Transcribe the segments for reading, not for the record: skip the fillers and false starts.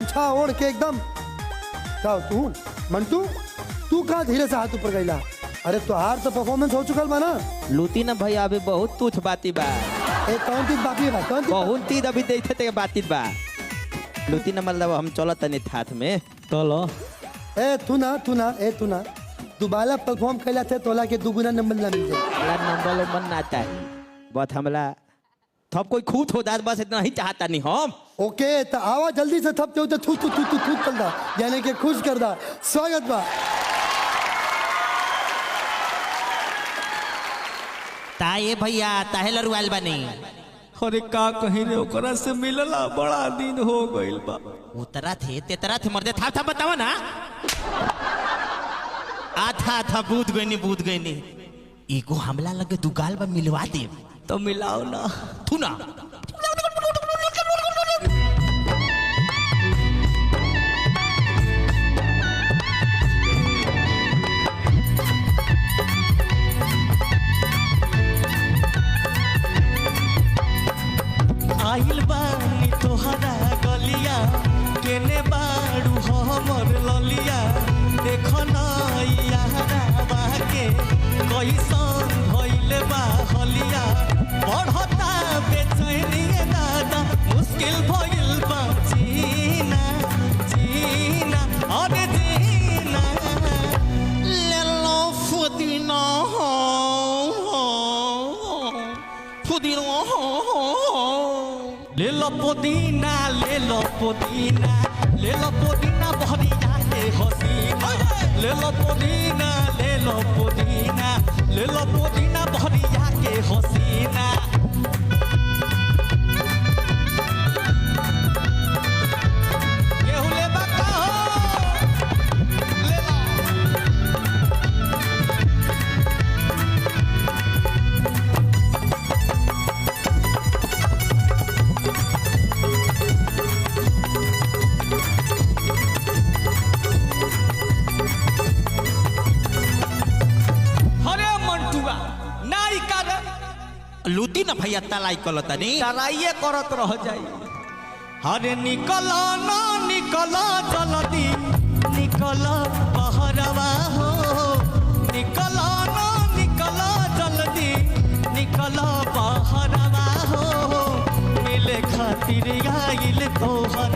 गमछा ओढ़ के एकदम। क्या तू मंटू, तू कहाँ धीरे से हाथ ऊपर गईला? अरे तोहार तो परफॉर्मेंस हो चुकल बा ना। लूटी ना भैया अभी बहुत तुछ बाती बा। कौन चीज बाकी बा? कौन चीज बहुत चीज अभी देखे थे बाती बा। लूटी ना मतलब हम चलत नहीं हाथ में चलो। तू ना दोबारा परफॉर्म कैला थे तोला के दुगुना नंबर ना मिल जाए। नंबर ना चाहिए बस हमला थप कोई खूब हो जात बस इतना ही चाहता नहीं हम। ओके तो आवा जल्दी से थप तो थू थू थू थू थू कर दा, यानी कि खुश कर दा। स्वागत बा। ताए भैया ताहे लरुआल बनी। अरे का कहीं रे ओकरा से मिलला बड़ा दिन हो गइल बा। उतरा थे तेतरा थे मर्दे था बतावा ना। था बूद गईनी ईगो हमला लगे दुगाल बा मिलवा दे तो मिलाओ ना। तू ना आइल बानी तोहरा गलिया केने बाड़ू हमर ललिया देखो ना यारा बाके कैसन भइल बा हलिया बढ़ता बेचैनी दादा मुश्किल भइल बा जीना जीना अरे जीना ले लो फुदीना ले लो पुदीना ले लो पुदीना ले लो पुदीना भरिया के हसीना ले लो पुदीना ले लो पुदीना ले लो पुदीना भरिया के हसीना। केहू लेबा का हो ले लो। लूटी ना भैया तलाई कलता नहीं तराइए करत रह जाई। अरे निकलो ना निकलो जल्दी निकलो बहरवा हो निकलो ना निकलो जल्दी निकलो बहरवा हो मिले खातिर आइल तोहर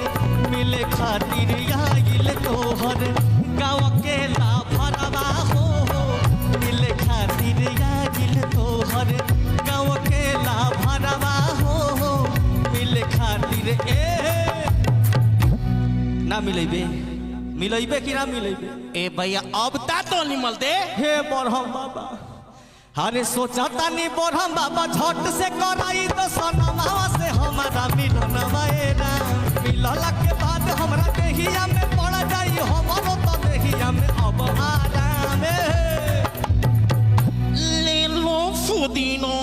मिले खातिर आइल तोहर गाँव के लाभरवा हो मिले खातिर आइल तोहर गाँव के लाभरवा हो मिले खातिर ना मिलेबे कि ना मिलेबे। ए भैया अब ता तो निमल दे हे बरहम बाबा अरे सोचा तानी बरहम बाबा झट से कराई तो सनमावा से हमारा मिलनवा मिलला के बाद हमरा देहिया में पड़ जाई हमरो तो देहिया में अब आराम ले लो फुदीनो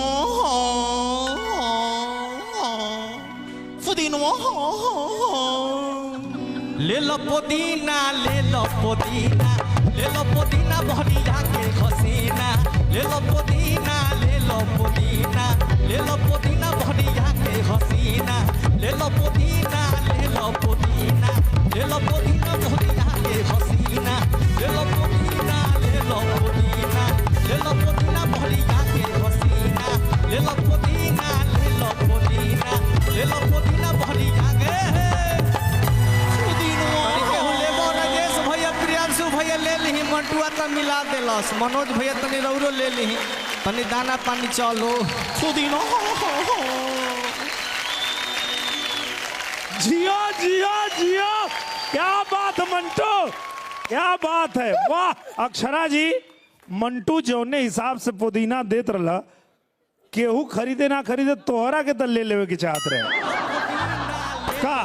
ले लो पुदीना ले लो पुदीना ले लो पुदीना भरिया के हसीना ले लो पुदीना ले लो पुदीना ले लो पुदीना भरिया के हसीना ले लो पुदीना ले लो पुदीना ले लो पुदीना भरिया के हसीना ले लो पुदीना ले लो पुदीना ले लो पुदीना भरिया के हसीना ले लो पुदीना ले लो पुदीना ले लो पुदीना भरिया के भैया ले ली मंटुआ तो मिला देलस मनोज भैया तनी रौरो ले ली तनी दाना पानी चलो पुदीना जियो जियो जियो क्या बात मंटू क्या बात है वाह अक्षरा जी मंटू जौने हिसाब से पुदीना देत रहा केहू खरीदे ना खरीदे तोहरा के तो ले लेवे के चाहत रहे का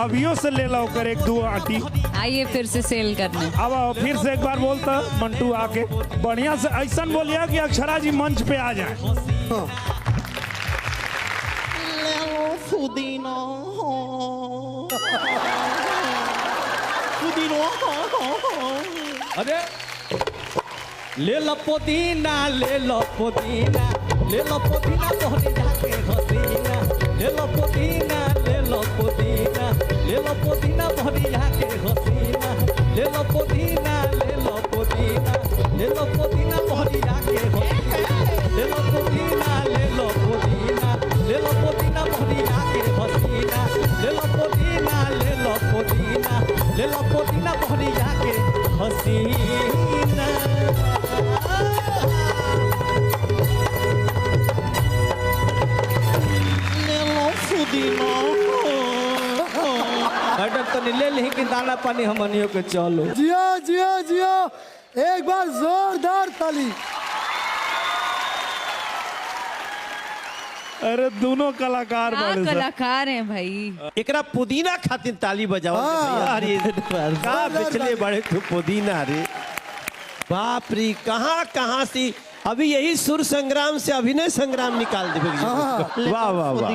अभियो से ले लो कर एक दो आटी आइए फिर से सेल करने। अब आओ फिर से एक बार बोलता मंटू आके बढ़िया से ऐसा बोलिया कि अक्षरा जी मंच पे आ जाए। अरे ले लो पुदीना ले लो पुदीना ले लो पुदीना तोहरे जाके हसीना ले लो पुदीना ले लो पुदीना ले लो लो पुदीना भरिया के हसीना ले लो पुदीना ले लो पुदीना ले लो पुदीना भरिया के हसीना ले लो पुदीना ले लो पुदीना ले लो पुदीना भरिया के हसीना ले लो पुदीना ले लो पुदीना ले लो पुदीना भरिया के हसीना मैडम तो ले ले कि दाना पानी हमनियों के चलो जियो जियो जियो, एक बार जोरदार ताली। अरे दोनों कलाकार हाँ, बड़े सर। कलाकार हैं भाई। एकरा पुदीना खातिर ताली बजाओ हाँ। यार, ये का पिछले बड़े तू पुदीना रे, बाप रे, कहाँ कहाँ से अभी यही सुर संग्राम से अभिनय संग्राम निकाल देवे। वाह वाह वाह,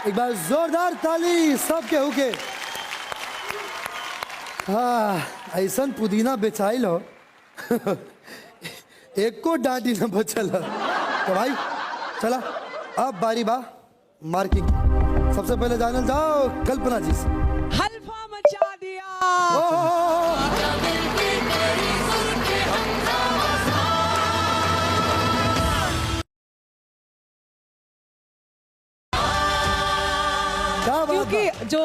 एक बार जोरदार ताली सबके हुके। हाँ, ऐसा पुदीना बेचाइल हो एक को डांटी न बचल। तो भाई चला, अब बारी बा मार्किंग। सबसे पहले जानल जाओ कल्पना जी से। हल्फा मचा दिया। क्या बात क्योंकि जो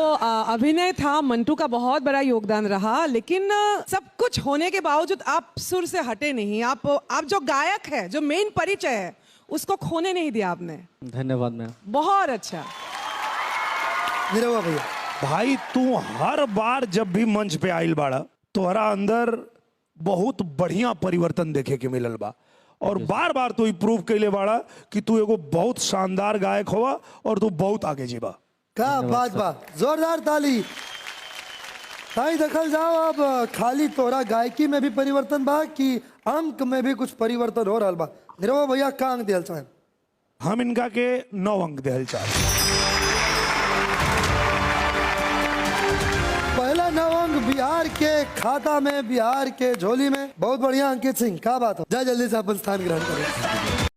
अभिनय था मंटू का बहुत बड़ा योगदान रहा, लेकिन सब कुछ होने के बावजूद आप सुर से हटे नहीं। आप जो गायक है, जो मेन परिचय है, उसको खोने नहीं दिया आपने। धन्यवाद मैम। बहुत अच्छा। निरहुआ भैया, भाई तू हर बार जब भी मंच पे आइल बाड़ा तोहरा अंदर बहुत बढ़िया परिवर्तन देखे के मिलल बा, और बार बार तू प्रूव कैले बाड़ा कि तू एगो बहुत शानदार गायक हुआ और तू बहुत आगे जीबा। क्या बात बा, जोरदार ताली। ताई देखल जाओ, अब खाली तोरा गायकी में भी परिवर्तन बा कि अंक में भी कुछ परिवर्तन हो रहा बा। निरहुआ भैया का अंक दियल चाहे? हम इनका के 9 अंक देहल चाहे। पहला 9 अंक बिहार के खाता में, बिहार के झोली में। बहुत बढ़िया अंकित सिंह, क्या बात है। जा जल्दी से अपन स्थान ग्रहण करें।